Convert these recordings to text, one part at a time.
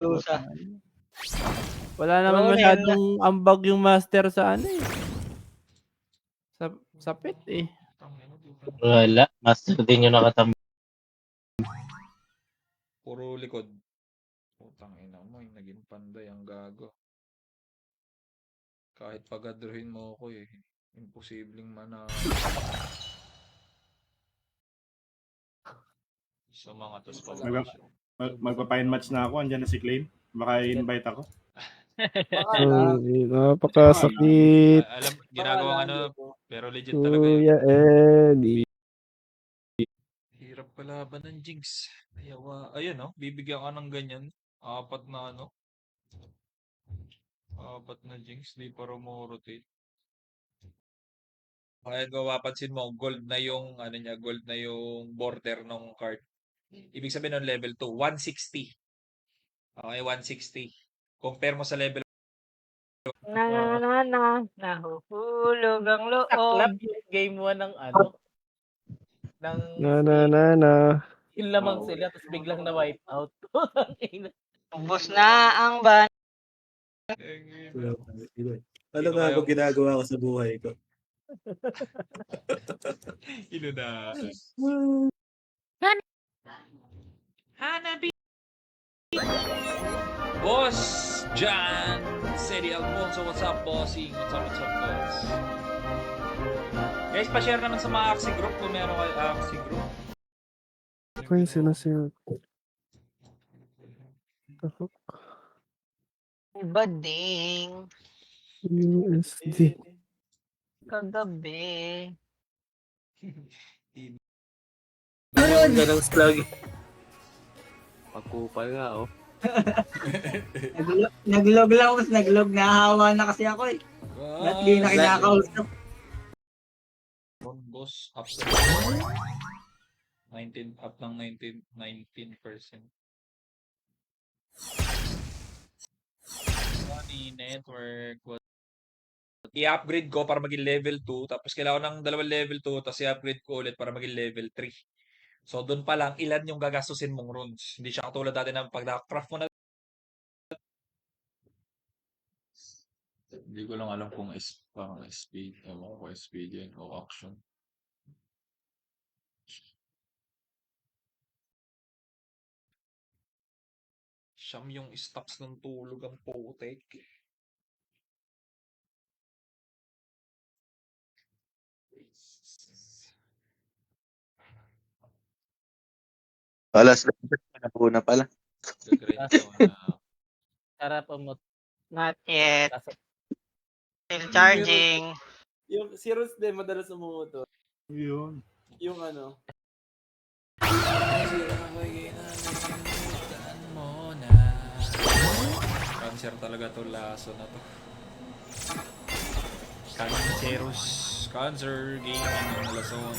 Dusa. Wala naman Ronel na. masyadong ambag yung master sa ano eh. Sa pet eh. Wala, master din yung nakatambak. Puro likod. Putang ina mo, yung naging panday ang gago. Kahit pagadruhin mo ako eh. Imposibleng manalo. Sa mga tos pa Magpa-fine match na ako, andyan na si Claim. Baka i-invite ako. Napakasakit. alam, ginagawang ano, pero legit talaga yun. Kuya Eddie. Hirap kalaban ng Jinx. Ayun no, bibigyan ka ng ganyan. Apat na Jinx, di pa rumorotate. Kaya kung mapapansin mo, gold na yung, ano niya, gold na yung border ng card. Ibig sabihin ng level 2, 160. Okay, 160. Compare mo sa level Nahuhulog ang Saklap loob. yung game 1 ng ano, ng yung lamang sila tapos biglang na wipe out. Ubos na ang ban. Ano nga ba ginagawa ko sa buhay ko? Inuna. Hanabi. Boss John Seri Alfonso, what's up, bossing? What's up, boss? Guys, pa-share naman sa mga Axie group kung meron kayo Axie group. Ako yung sinasir. Bading. USD. Kagabi. Ganang slug. Pagkupal nga oh. Naglog lang ako, naglog. Nahahawa na kasi ako eh. Ba't di na kinakausap? Boss, up to 19, up ng 19%. Money network. I-upgrade ko para maging level 2, tapos kailangan ng dalawang level 2, tapos i-upgrade ko ulit para maging level 3. So, doon pa lang, ilan yung gagastusin mong runes. Hindi siya katulad dati na pag na-craft mo na. Hindi ko lang alam kung parang speed. Ewan ko speed yan o action. Siyam yung stocks ng tulog ang putek. Alas 12 na po na pala. Gagrind ko na. Sarap mo. Not yet. Kaso, Still charging. yung si Rus din madalas umuto. Yun. Yung ano. Cancer talaga to, laso na to. Cancerous. Cancer gaming ng lason.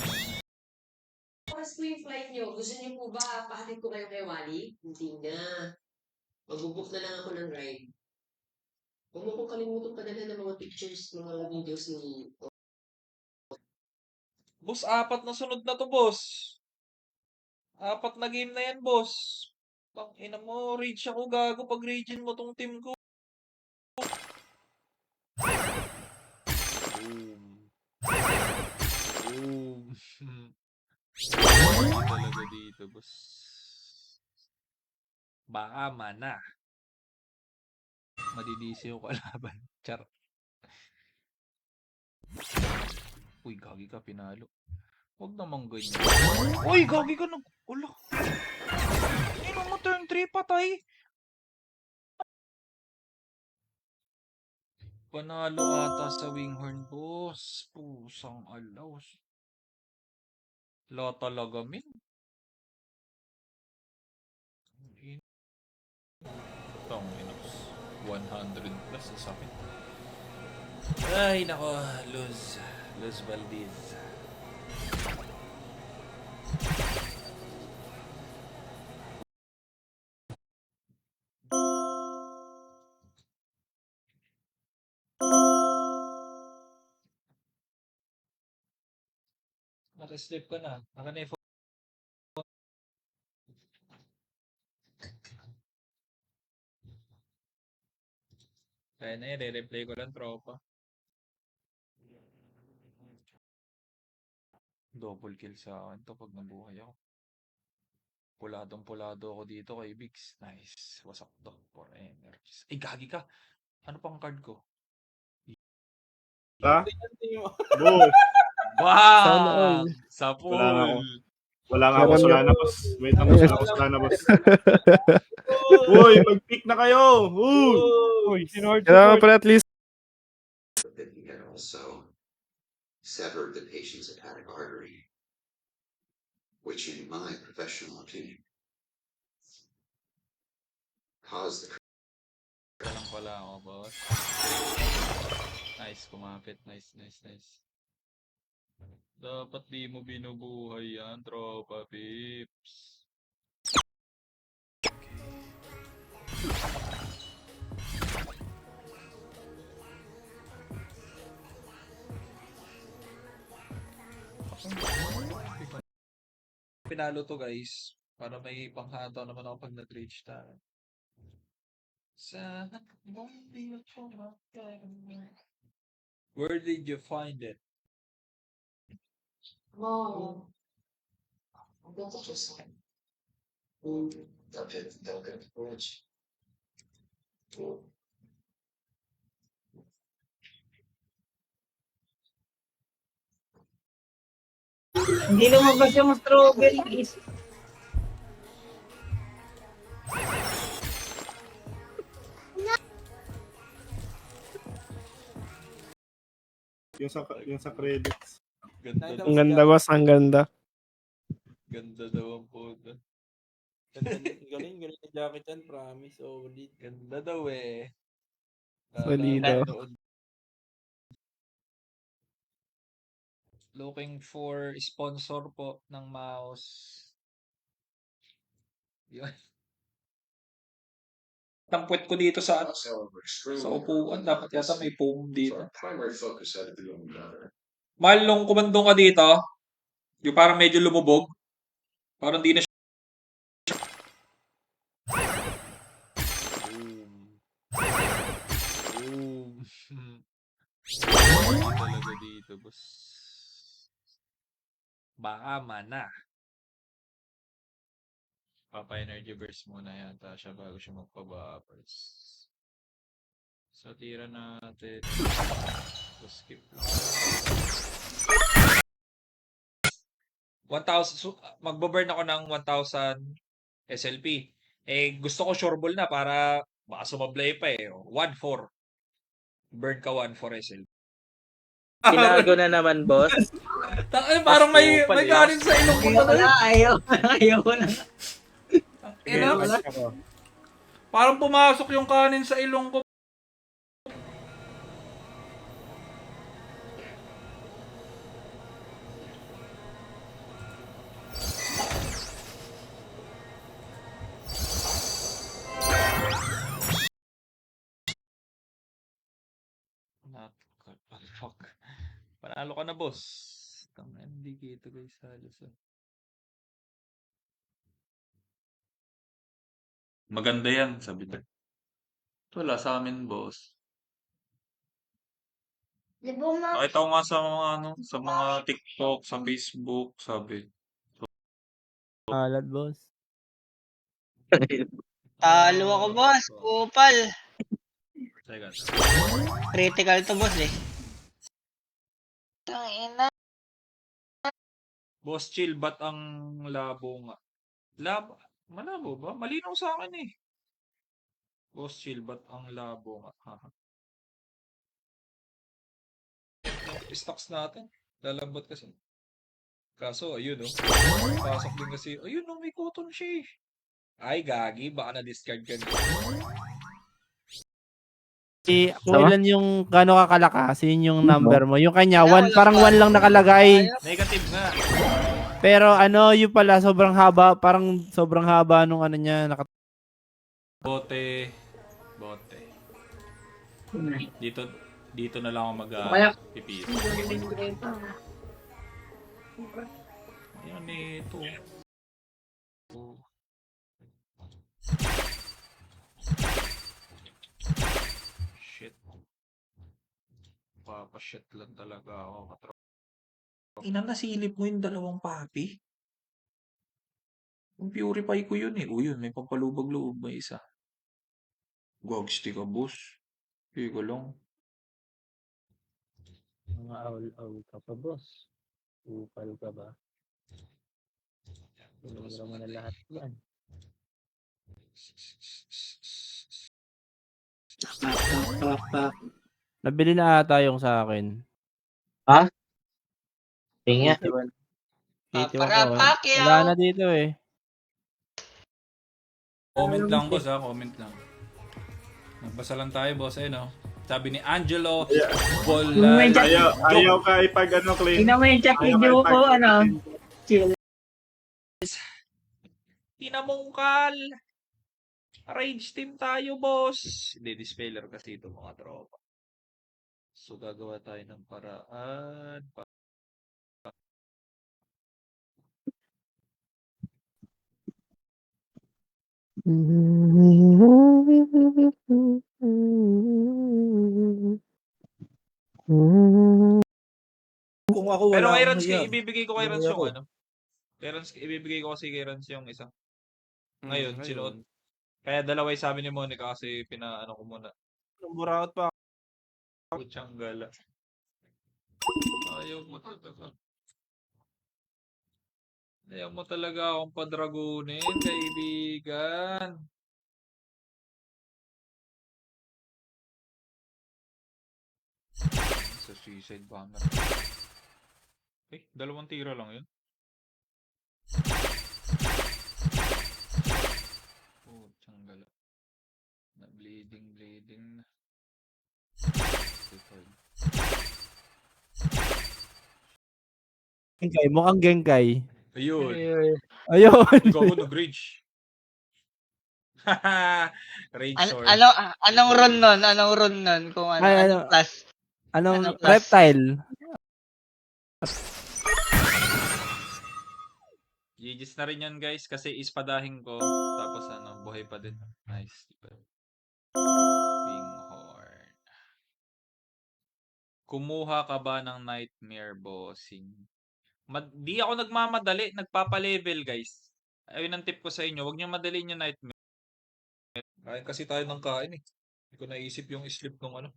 Oras po yung flight nyo. Gusto niyo po ba pahatid ko kayo kay Wally? Hindi na. Mag-book na lang ako ng ride. Huwag mo kong kalimutan padala ng mga pictures, mga videos ni... Boss, 4 na sunod na to, boss. 4 na game na yan, boss. Pang ina mo, rage ako, gago pag ragein mo tong team ko. Boom. Talaga dito, boss. Baka mana. Madidisi yung kalaban. Char. Uy, gagi ka, pinalo. Huwag namang ganyan. Uy, gagi ka nag... Ulo. Ino mo turn 3, patay. Panalo ata sa Winghorn, boss. Pusang alaws. La talaga, min. Tong inox. 100 plus sa sakit. Ay, nako. Luz Valdez. Naka-sleep ka na. Naka-nefo. Kaya na yun, re-replay ko lang tropa. Double kill sa akin to pag nabuhay ako. Puladong-pulado ako dito kay Bix. Nice. Wasak to. For energies. Ay, gagi ka. Ano pang card ko? Ha? Boss. Sana all. Bang! Sa pool. Wala nga ako. Wala nga ako Meron Solana, boss. Wait lang, wala ako Solana, boss. Uy, mag-pick na kayo! Uy! Kailangan pa at least That you can also sever the patient's hepatic artery, which in my professional opinion caused the Walang pala ako, boss. Nice, kumapit. Nice. Dapat di mo binubuhay yan, tropa, pips. Pinalo to guys, para may panghantaw naman ako pag nag-reach tayo. Where did you find it? Oh. Ang ganda siya sa akin. Dapat bridge. Hindi lumabas yung strawberry. Yung sa credits. Ganda ang ganda boss, ang ganda. Ganda daw ang puto. Galing yung jacket yan, promise. Solid. Ganda daw eh. Solido. Doon. Looking for sponsor po ng mouse. Yun. Ang puwet ko dito sa upuan. Dapat yata may foam dito. Mahal nung kumandong ka dito, yung parang medyo lumubog. Parang di na siya. Boom. Talaga dito, boss. Baka mana. Papa-energy burst muna yata siya bago siya magpa-buffers. So, tira natin. So, skip lang. 1,000. So, magbaburn ako ng 1,000 SLP. Eh, gusto ko sureball na para baka sumablay pa eh. 1,400. Burn ka 1,400 SLP. Tinago na naman, boss. Parang may galing sa ilong ko Ayaw ko na. Parang pumasok yung kanin sa ilong ko. Fuck. Panalo ka na, boss. Hindi kita guys halos. Maganda yan, sabi niya. Wala sa amin, boss. Nakita ko nga sa mga sa mga TikTok, sa Facebook, sabi. Alad, boss. Talo ako, boss. Kupal. Teka. Critical to, boss eh. Tangina. Boss, chill, ba't ang labo nga? Malabo ba? Malinaw sa akin eh. Boss, chill, ba't ang labo nga? Haha. Stocks natin. Lalambot kasi. Kaso, ayun oh. Pasok din kasi. Ayun oh, may cotton siya eh. Ay, gagi. Baka na-discard ka nito. Kung ilan yung gano'n kakalakas, yun yung number mo. Yung kanya, parang 1 lang nakalagay. Negative nga. Pero ano, yung pala, sobrang haba. Parang sobrang haba nung ano niya. Bote. Dito na lang ako mag-pipis. Ayan ito. Shit. Napapashit lang talaga ako, katro. Ina, nasilip mo yung dalawang papi? Yung purify ko yun eh. O yun, may pampalubag-loob, may isa. Gagsti ka, boss. Teka lang. Mga aul-aul ka pa, boss. Upal ka ba? Tinura mo na lahat yan. Pak. Nabili na ata yung sa akin. Ha? Tinga. 81. 81 ko. Paparapakyaw. Wala na dito eh. Comment lang, boss, ha? Comment lang. Nagbasa lang tayo, boss, eh, no? Sabi ni Angelo Bolay. Ayaw ka ipag ano, clean. Tingnan mo yung chat video ko, ano. Chill. Tinamungkal. Rage team tayo, boss. Hindi, dispeller kasi ito, mga tropa. So, gagawa tayo ng paraan. Kung ako Pero wala kay akong Ranski, hiya. ibibigay ko kay Rans Hiya yung ako. ano. Kay Ranski, ibibigay ko kasi kay Rans yung isa. Ngayon, sinuot. Kaya dalawa yung sabi ni Monica kasi pinaano ko muna. Buraot pa. Putsang gala. Ayaw mo talaga. Ayaw mo talaga akong padragunin, kaibigan. Sa suicide bomber. Eh, dalawang tira lang yun. Putsang gala. Na bleeding na. Genkay, mukhang Genkay. Ayun. Ayun. Ikaw ako nag-rage. Rage sword. Anong run nun? Anong run nun? Kung ano, Ay, anong class? Anong Ano class? reptile? GG's na rin yan, guys, kasi ispadahin ko. Tapos ano, buhay pa din. Nice. Binghorn. Kumuha ka ba ng nightmare bossing? Di ako nagmamadali, nagpapa-level, guys. Ayun ang tip ko sa inyo, huwag niyo madaliin yung nightmare. Kain kasi tayo ng kain eh. Hindi ko naisip yung sleep nung ano.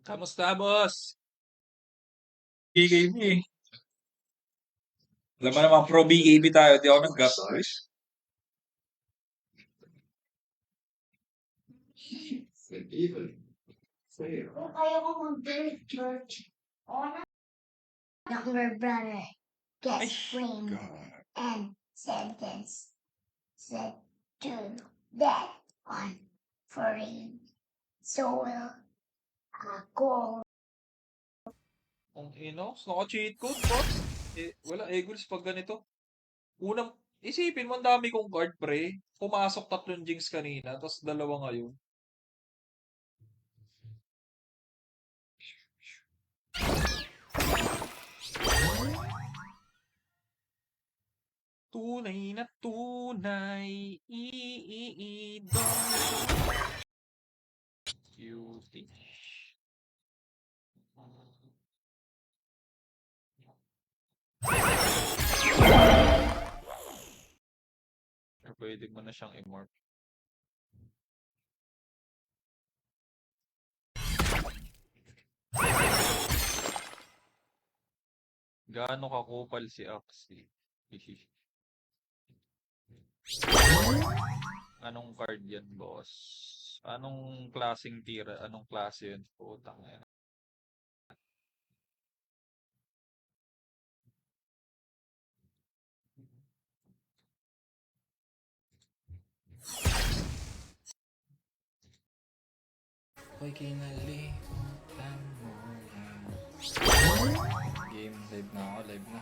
Kamusta, boss? BKB. Alam mo naman, pro BKB tayo. Di ako nag-gap. Kung kaya ko mag-birth church, younger brother gets framed and sentenced to death on foreign soil. Go. Ang ino, naka-cheat code, boss. Wala, Eagles pag ganito. Unang, isipin mo, ang dami kong card, pre. Pumasok 3 Jinx kanina, tapos 2 ngayon. Tunay na tunay, cutie. Pwede mo na siyang i-morph. Gaano kakupal si Axie? Anong card yan, boss? Anong klaseng tira? Anong klase yun? Putang yan. Ako'y kinalimutan mo yan. Game, live na ako, live na.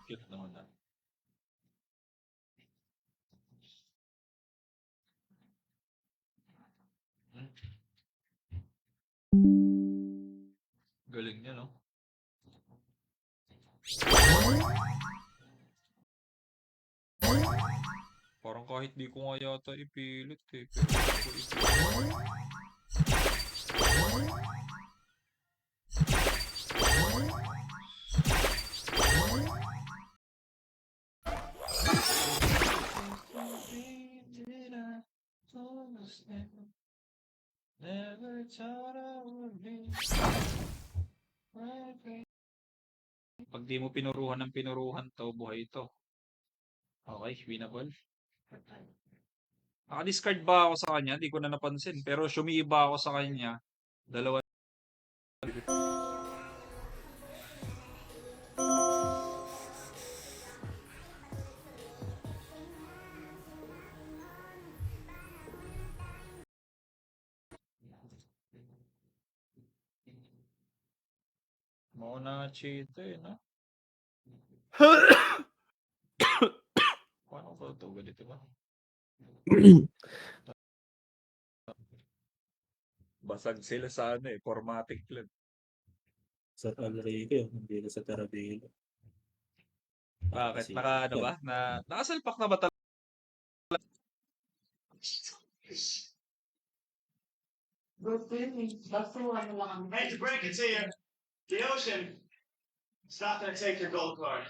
Cute naman na. Galing niya, no? Parang kahit di ko nga yata ipilit eh. Pero ko ipilit. Pag di mo pinuruhan ng pinuruhan to, buhay ito. Okay, winnable. Naka-discard ba ako sa kanya? Di ko na napansin. Pero sumiiba ako sa kanya. Dalawa. Mauna chito eh, no? Paano ba ito? Ganito ba? Basag sila sa ano eh, formatic lang. Sa Alrique, hindi na sa Tarabilo. Bakit? Naka ano ba? Nakasalpak na ba talaga? Hey, to break it to you. The ocean. It's not gonna take your gold card.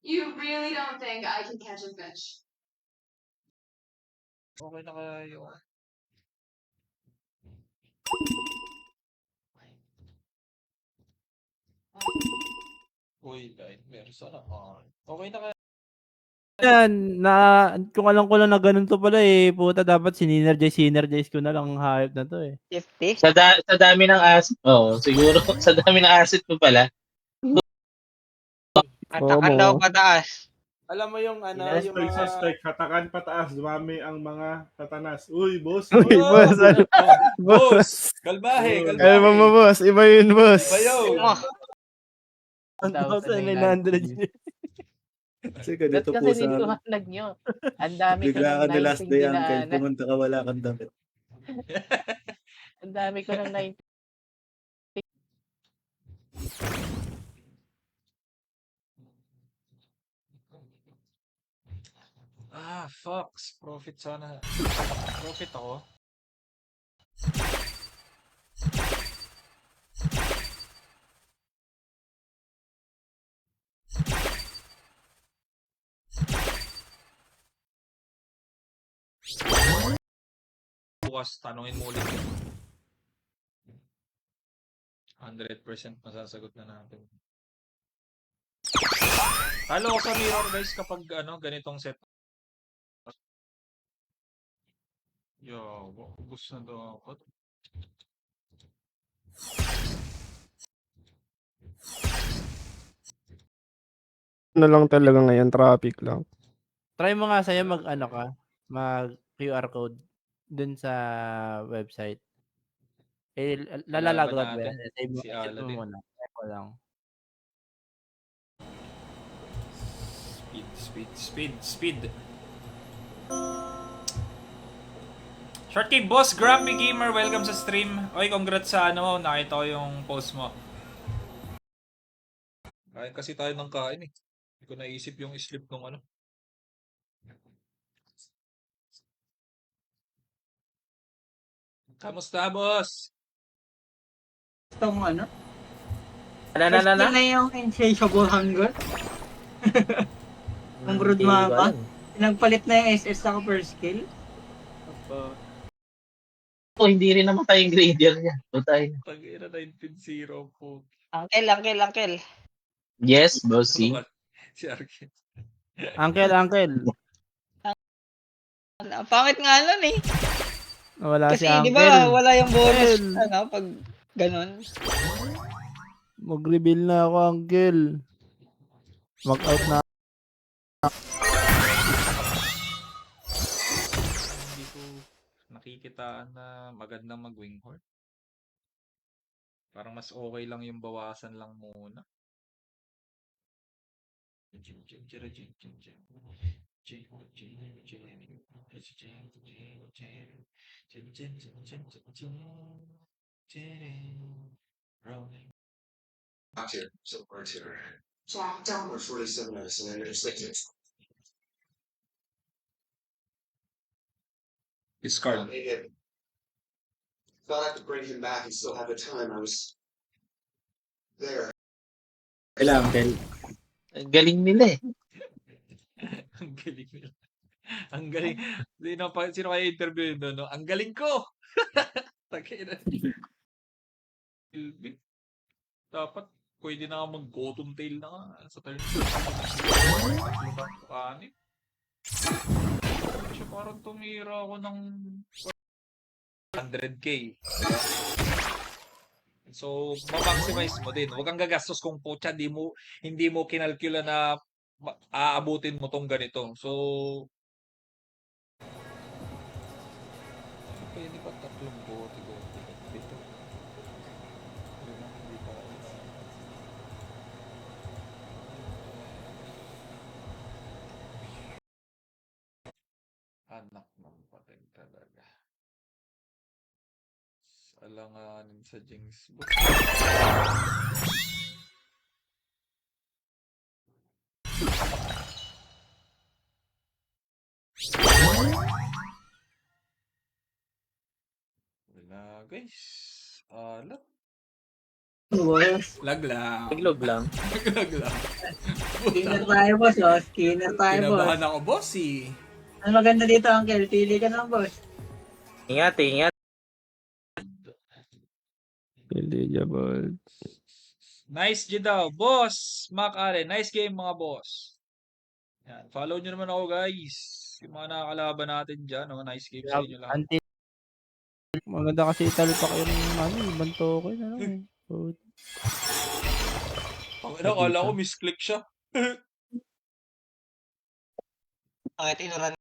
You really don't think I can catch a fish? Okay na kaya yun. Uy, nightmare. Sana okay na kaya. Yan, kung alam ko lang na ganun to pala eh. Puta, dapat sinergize ko na lang ang hype na to eh. 50? Sa dami ng asset, siguro sa dami ng asset mo pala. Atakan daw pataas. Alam mo yung ano, Yes, yung may mga... suspect. Hatakan pataas. Dumami ang mga tatanas. Uy, boss. Uy, boss, ano? Boss! Kalbahe, kalbahe. Kalma mo, boss. Iba yun, boss. Bayo! 1,900. Kasi Ba't ganito po kasi sa amin. niliwanag nyo? Ang dami ko Bigla ng ka na last 19 day, Uncle. dinaanan. Pumunta ka, wala kang damit. Ang dami ko ng 19. Fucks. Profit sana. Profit ako. Bukas, tanungin mo ulit. 100% masasagot na natin. Talo ko sa mirror guys kapag ganitong set. Yo, ubus na dapat. Ano lang talaga ngayon, traffic lang. Try mo nga sa'yo mag QR code dun sa website. Eh, lalalagot ba natin yan? Save mo, si save mo Aladdin. muna. Try ko lang. Speed. Short Cave Boss, Grumpy Gamer, welcome sa stream. Oy, congrats sa nakita ko yung post mo. Kain kasi tayo ng kain eh. Hindi ko naisip yung sleep nung Kamusta, boss? Itong ano? Na. Na yung Insatiable Hunger. Ang brood mama. Nagpalit na yung SS ako per skill. Hindi rin namatay yung grader niya. Patay na. Tag-ina 19-0 po. Uncle. Yes, bossy. Si Arkin. Uncle. Ang pangit nga nun eh. Wala Kasi si Uncle. di ba wala yung bonus Uncle. pag ganun. Mag-reveal na ako, Uncle. Mag-out na. Hindi ko nakikitaan na magandang mag-winghorn. Parang mas okay lang yung bawasan lang muna. Discard. Kailangan, Kel. Ang galing nila eh. Ang galing nila. Ang galing. Sino kaya interview yun doon? No? Ang galing ko! Takina. Silbi. Dapat pwede na ako mag-bottom tail na nga sa turn. Kanin. Siya parang tumira ako ng 100k. So, ma-maximize mo din. Huwag kang gagastos kung putya, hindi mo kinalkula na aabutin mo tong ganito. So, pwede pa 3 bote ko dito. Hindi pa. Anak ng patay talaga. Alanganin sa Jinx. Wala guys. Alat. Boss. Laglang. Naglog lang. Laglag lang. Skinner tayo, boss. Oh. Skinner tayo, boss. Kinabahan ako, boss eh. Ang maganda dito, Uncle. Pili ka lang, boss. Ingat, ingat. Eligible. Nice G daw. Boss, Mac Allen. Nice game mga boss. Yan. Follow nyo naman ako guys. Yung mga nakakalaban natin dyan. No? Nice game sa inyo lahat. Until maganda kasi italpak yung ibang token. Akala ko misclick siya. Bakit inuran?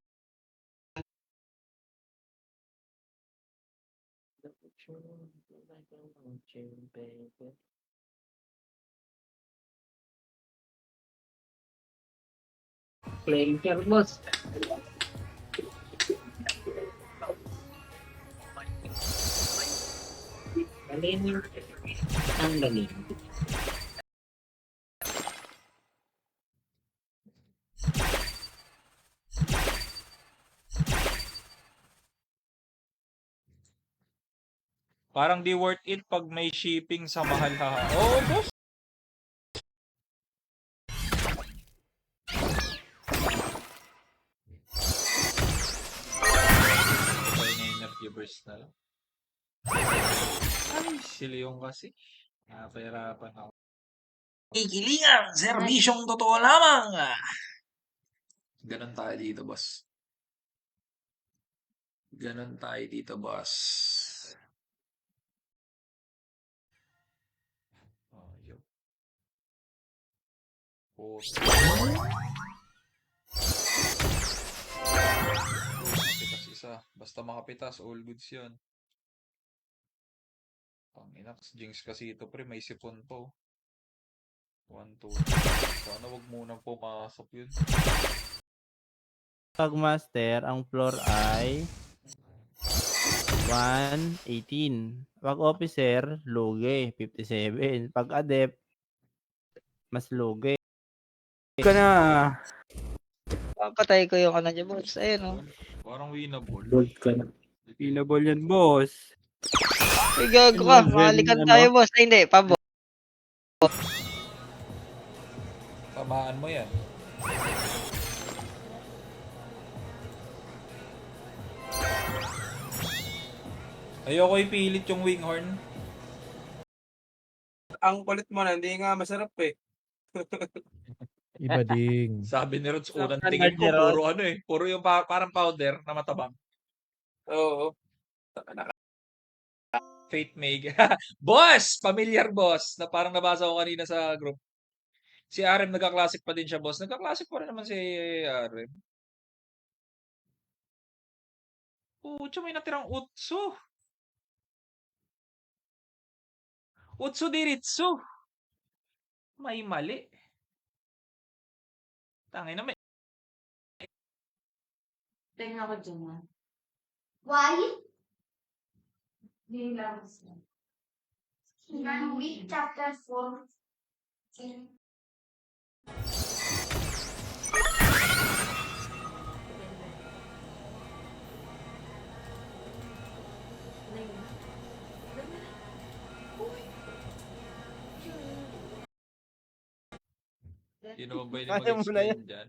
Flanker, boss. Galing. Ang galing. Parang di worth it pag may shipping sa mahal ha. Oo, boss. Kaya na energy burst na lang. Ay, sila yung kasi. Napahirapan ako. Ikilingan! Serbisyong totoo lamang! Ganon tayo dito, boss. Ganon tayo dito, boss. Oh, yun. Makapitas isa. Basta makapitas, all goods yun. Panginax, Jinx kasi ito pre, may sipon po. 1, 2. Sana wag munang pumasok yun. Pag master, ang floor ay 118. Pag officer, lugi, 57. Pag adept, mas lugi. Ka na. Papatay ko yung ano niya, boss. Ayun, oh. Parang winnable. Gold ka na. Pinable yan, boss. Ay, gago ka. Makalikan tayo, boss. Ay, hindi. Pabo. Tamaan mo yan. Ayoko ipilit yung winghorn. Ang kulit mo na, hindi nga masarap eh. Iba ding. Sabi ni Rods, unang Standard tingin ko, ni Rods. puro ano eh. Puro yung parang powder na matabang. Oo. Fate Meg. Boss! Familiar boss! Na parang nabasa ko kanina sa group. Si RM nagka-classic pa din siya, boss. Nagka-classic pa rin naman si RM. Pucha, may natirang Utsu. Utsu Diritsu. May mali. Tangin na may. Tingnan ko dyan. Why? Hindi lang. Week chapter 4. Yun naman ba yung Kaya mo na mag-explain dyan?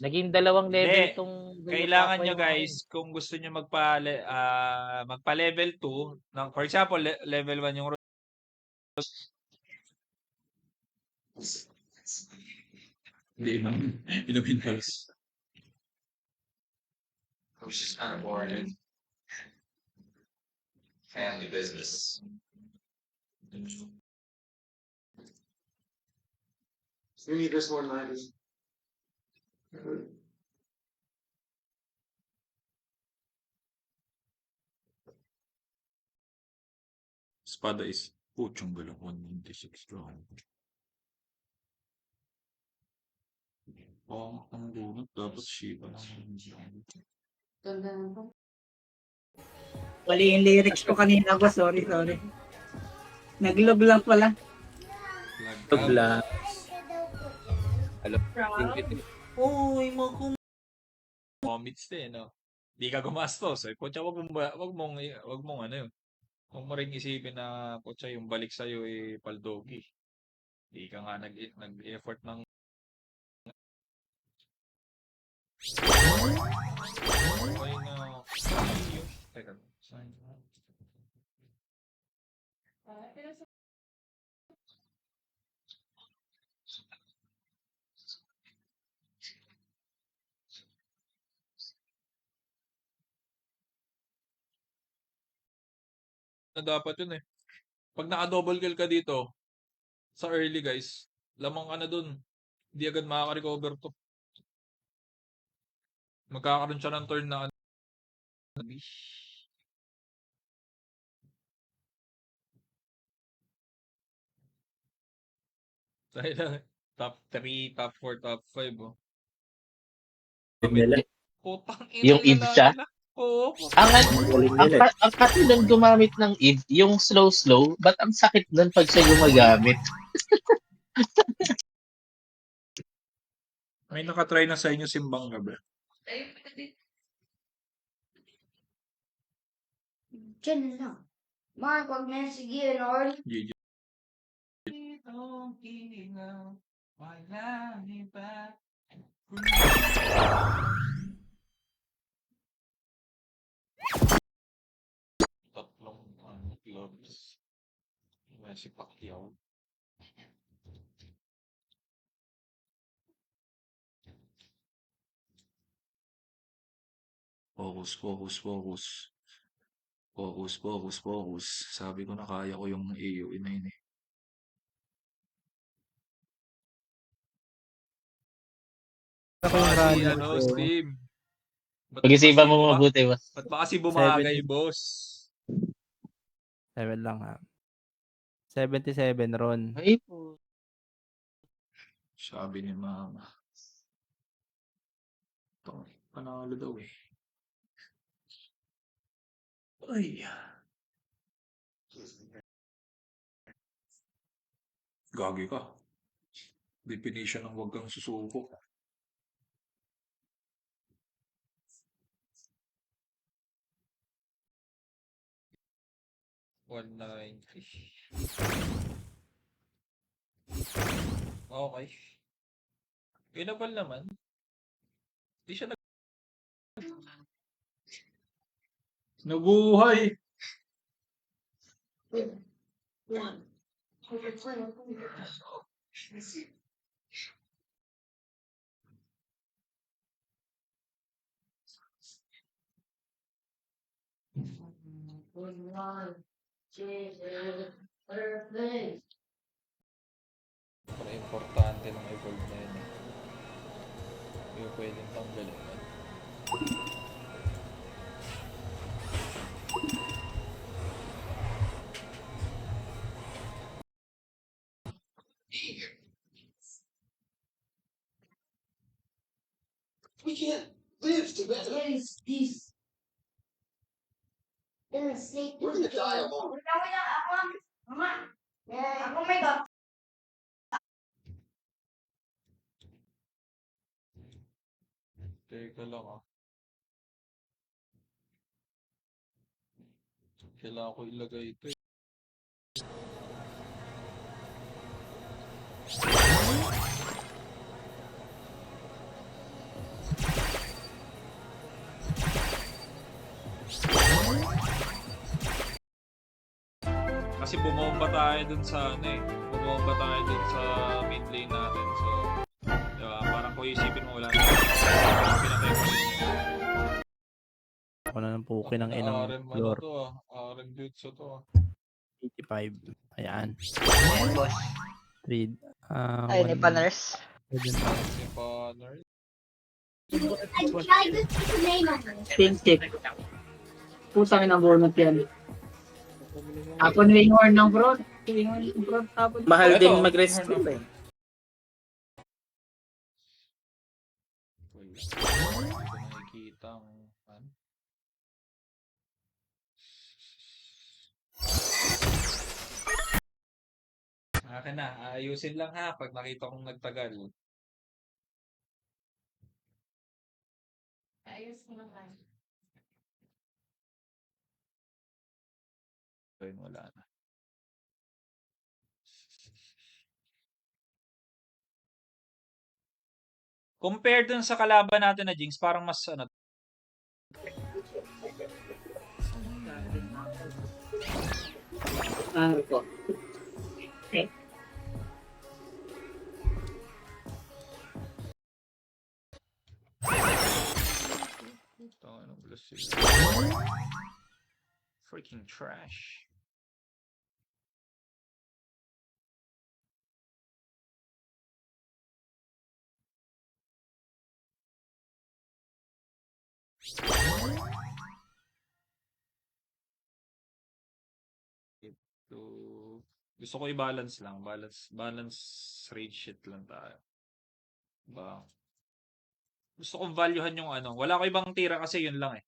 Naging 2 level Hindi. tong Kailangan Aqua nyo yung akin. guys, kung gusto nyo magpa-level 2, ng, for example, level 1 yung Hindi, inumin halos. Family business. You need this more than I do. Espada is puchong galong 196 strong. Oh, ang bunot dapat Shiba lang. Mali yung lyrics ko kanina boss. Sorry. Naglog lang pala. Tugla. Uy, momits din, no? Di ka gumastos. Eh. Kutsa, wag mong ano yun. Huwag mo rin isipin na kutsa yung balik sa'yo paldogi. Di ka nga nag-effort ng okay na teka. Na dapat yun eh. Pag naka-double kill ka dito, sa early guys, lamang ka na dun. Hindi agad makaka-recover to. Magkakaroon siya ng turn na dahil top 3, top 4, top 5 oh. Putang ina Yung Eve nila siya? nila. Oo. Ang kasi nung gumamit ng Eve, yung slow, ba't ang sakit nun pag siya gumagamit? May nakatry na sa inyo simbang gabi. Diyan na lang. Mark, wag na yan. Sige, Lord. GG. Tatlong gloves. May si Pacquiao. Focus, focus, focus. Focus, focus, focus. Sabi ko na kaya ko yung AOE na yun eh. Steam. Pag-isipan mo mabuti, boss. Ba't ba kasi bumagay, boss? 7 lang ha. 77 Ron. Ay po. Sabi ni mama. Ito, panalo daw eh. Ay. Gagi ka. Definition ng wag kang susuko. Okay. Winnable naman. Di siya nabuhay. Pero importante ng evolve na yun eh. Yung pwedeng tanggalin. We can't live together. What is this? We're gonna sleep. We're gonna die alone. Mama. Ako may dot. Teka lang ah. Kailangan ko ilagay ito eh. Kasi bumomba tayo dun sa ano eh. Bumomba tayo dun sa mid lane natin. So, diba? Parang kung isipin mo wala na. Pinatay ko yun. Ako na ng puki ng inang RM ano floor. to ah. RM Jutsu to ah. 85. Ayan. Ayan, boss. 3. Ay, ni Paners. Si Panner. Pink tip. Putang ina bonus yan. Ako ni Winghorn ng bro. Winghorn ng bro. Tapos Mahal Ito, din mag-rescue eh. Wait. Hindi ko nakikita ang ano. Akin na. Ayusin lang ha pag nakita kong nagtagal. Ayos ko naman. Ayun, wala na. Compare dun sa kalaban natin na Jinx, parang mas ano. ko. Tangan ng bless sila. Freaking trash. So, gusto ko i-balance lang. Balance rage shit lang tayo. Ba? Gusto kong valuehan yung ano. Wala ko ibang tira kasi yun lang eh.